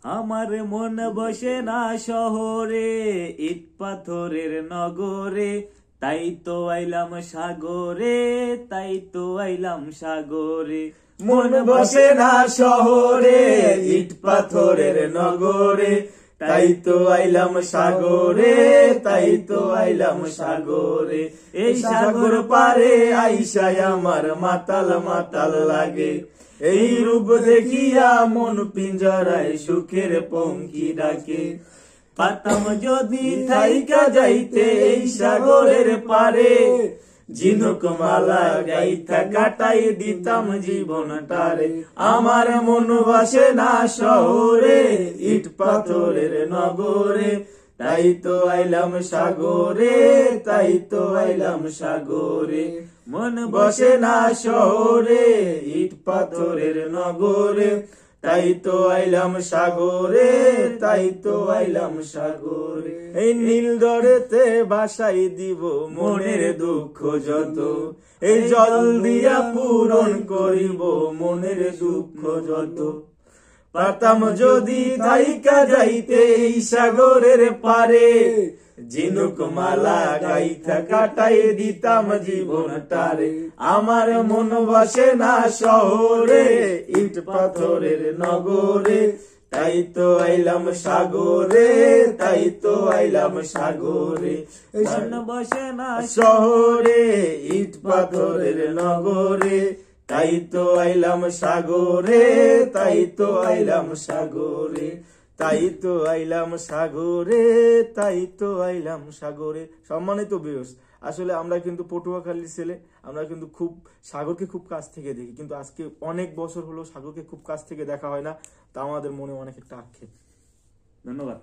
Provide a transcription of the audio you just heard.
আমার মন বসে না শহরে, ইট পাথরের নগরে, তাই তো আইলাম সাগরে, তাই তো আইলাম সাগরে। মন বসে না শহরে, ইট পাথরের নগরে, তাই তো আইলাম সাগরে, তাই তো আইলাম সাগরে। এই সাগর পারে আইসাই আমার মাতাল মাতাল লাগে, এই রূপ দেখিয়া মন পিঞ্জরায় সুখের পঙ্কি ডাকে। পাতাম যদি থাইকা যাইতে এই সাগরের পারে, ঝিনুক মালা গাইতা কাটাই দিতাম জীবনটারে। আমার মন বসে না শহরে, ইট পাথরের নগরে, তাই তো আইলাম সাগরে, তাই তো আইলাম সাগরে। মন বসে না শহরে, ইট পাথরের নগরে, তাই তো আইলাম সাগরে, তাই তো আইলাম সাগরে। এই নীল দরেতে বাসাই দিব মনের দুঃখ যত, এই জল দিয়া পূরণ করিব মনের দুঃখ যত। পাতাম যদি থাইকা যাইতে এই সাগরের পারে, ঝিনুক মালা গাইতা কাটাই দিতাম জীবনটারে। আমার মন বসে না শহরে, ইট পাথরের নগরে, তাই তো আইলাম সাগরে, তাই তো আইলাম সাগরে। মন বসে না শহরে, ইট পাথরের নগরে, তাই তো আইলাম সাগরে, তাই তো আইলাম সাগরে, তাই তো আইলাম সাগরে, তাই তো আইলাম সাগরে। সম্মানিত ভিউয়ার্স, আসলে আমরা কিন্তু পটুয়াখালীর ছেলে, আমরা কিন্তু খুব সাগরকে খুব কাছ থেকে দেখি, কিন্তু আজকে অনেক বছর হলো সাগরকে খুব কাছ থেকে দেখা হয় না, তা আমাদের মনে অনেক একটা আক্ষেপ। ধন্যবাদ।